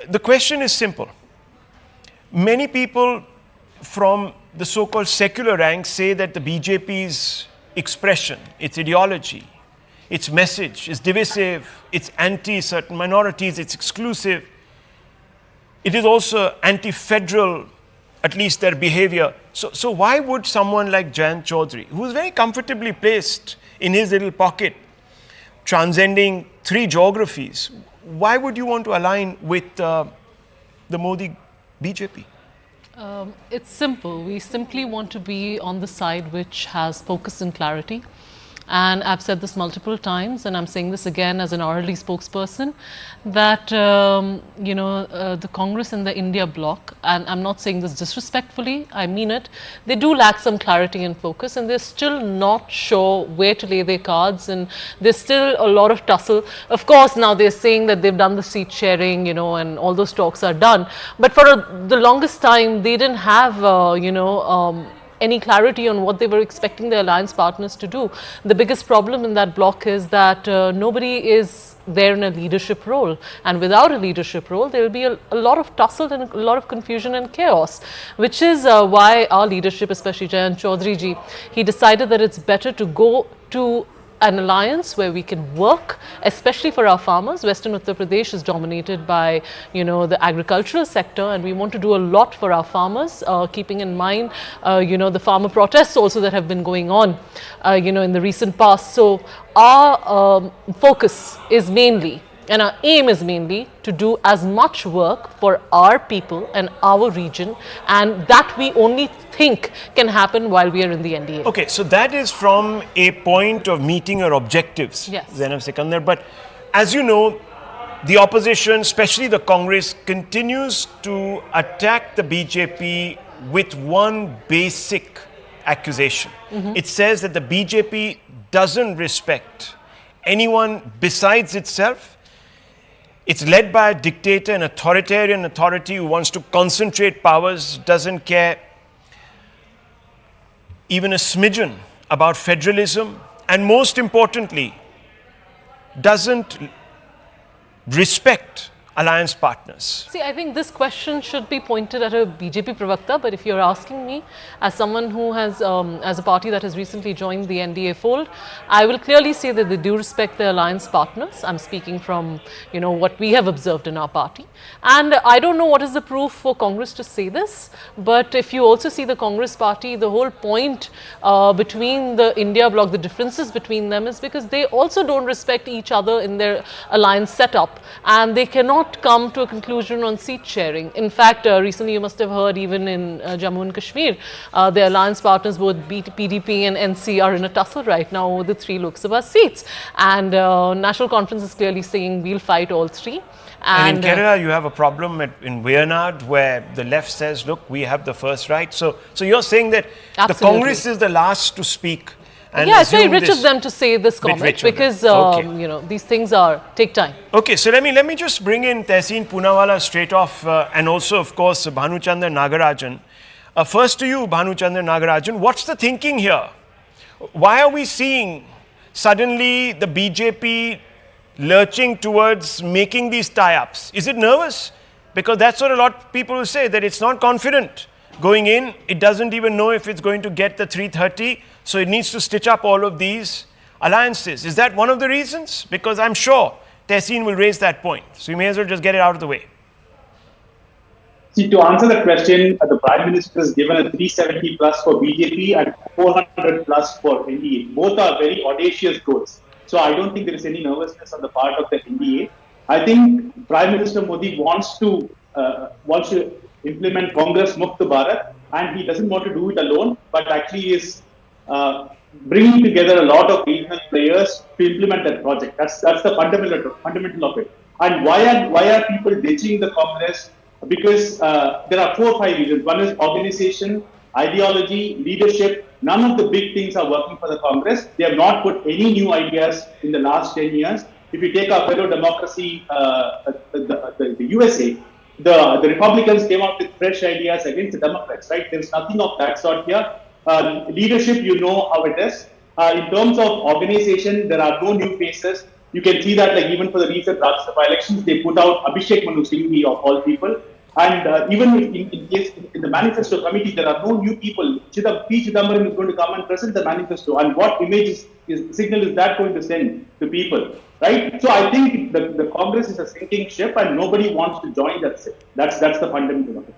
The question is simple. Many people from the so-called secular ranks say that the BJP's expression, its ideology, its message is divisive, it's anti-certain minorities, it's exclusive. It is also anti-federal, at least their behavior. So why would someone like Jayant Chaudhary, who is very comfortably placed in his little pocket, transcending 3 geographies, why would you want to align with the Modi BJP? It's simple. We simply want to be on the side which has focus and clarity. And I've said this multiple times, and I'm saying this again as an RLD spokesperson, that the Congress and the India bloc, and I'm not saying this disrespectfully, I mean it, they do lack some clarity and focus, and they're still not sure where to lay their cards, and there's still a lot of tussle. Of course, now they're saying that they've done the seat sharing, and all those talks are done. But for the longest time, they didn't have, any clarity on what they were expecting their alliance partners to do. The biggest problem in that bloc is that nobody is there in a leadership role, and without a leadership role there will be a lot of tussle and a lot of confusion and chaos, which is why our leadership, especially Jayant Chaudhary ji, he decided that it's better to go to an alliance where we can work, especially for our farmers. Western Uttar Pradesh is dominated by, the agricultural sector, and we want to do a lot for our farmers, keeping in mind, the farmer protests also that have been going on, in the recent past. So our focus is mainly, and our aim is mainly, to do as much work for our people and our region, and that we only think can happen while we are in the NDA. Okay, so that is from a point of meeting your objectives, yes, Zainab Sikander. But as you know, the opposition, especially the Congress, continues to attack the BJP with one basic accusation. It says that the BJP doesn't respect anyone besides itself. It's led by a dictator, an authoritarian authority who wants to concentrate powers, doesn't care even a smidgen about federalism, and most importantly, doesn't respect alliance partners. See, I think this question should be pointed at a BJP pravakta, but if you're asking me, as someone who has, as a party that has recently joined the NDA fold, I will clearly say that they do respect their alliance partners. I'm speaking from, what we have observed in our party. And I don't know what is the proof for Congress to say this, but if you also see the Congress party, the whole point between the India bloc, the differences between them is because they also don't respect each other in their alliance setup, and they cannot come to a conclusion on seat sharing. In fact, recently you must have heard, even in Jammu and Kashmir, the alliance partners, both PDP and NC, are in a tussle right now over the 3 Lok Sabha seats, and National Conference is clearly saying we'll fight all 3. And in Kerala, you have a problem in Wayanad where the left says, look, we have the first right. So you're saying that Absolutely. The Congress is the last to speak. And yeah, it's very rich of them to say this comment, because these things take time. Okay, so let me just bring in Tehseen Poonawalla straight off, and also, of course, Banuchander Nagarajan. First to you, Banuchander Nagarajan, what's the thinking here? Why are we seeing suddenly the BJP lurching towards making these tie-ups? Is it nervous? Because that's what a lot of people will say, that it's not confident going in. It doesn't even know if it's going to get the 330. So it needs to stitch up all of these alliances. Is that one of the reasons? Because I'm sure Tehseen will raise that point. So you may as well just get it out of the way. See, to answer that question, the Prime Minister has given a 370 plus for BJP and 400 plus for NDA. Both are very audacious goals. So I don't think there is any nervousness on the part of the NDA. I think Prime Minister Modi wants to implement Congress Mukt Bharat, and he doesn't want to do it alone, but actually is bringing together a lot of regional players to implement that project. That's the fundamental of it. And why are people ditching the Congress? Because there are 4 or 5 reasons. One is organization, ideology, leadership. None of the big things are working for the Congress. They have not put any new ideas in the last 10 years. If you take our fellow democracy, the USA, the Republicans came up with fresh ideas against the Democrats, right? There's nothing of that sort here. Leadership, you know how it is. In terms of organization, there are no new faces. You can see that, like, even for the recent Lok Sabha elections, they put out Abhishek Manu Singhvi of all people. And even in the manifesto committee, there are no new people. P. Chidambaram is going to come and present the manifesto. And what signal is that going to send to people? Right? So I think the Congress is a sinking ship and nobody wants to join that ship. That's the fundamental of it.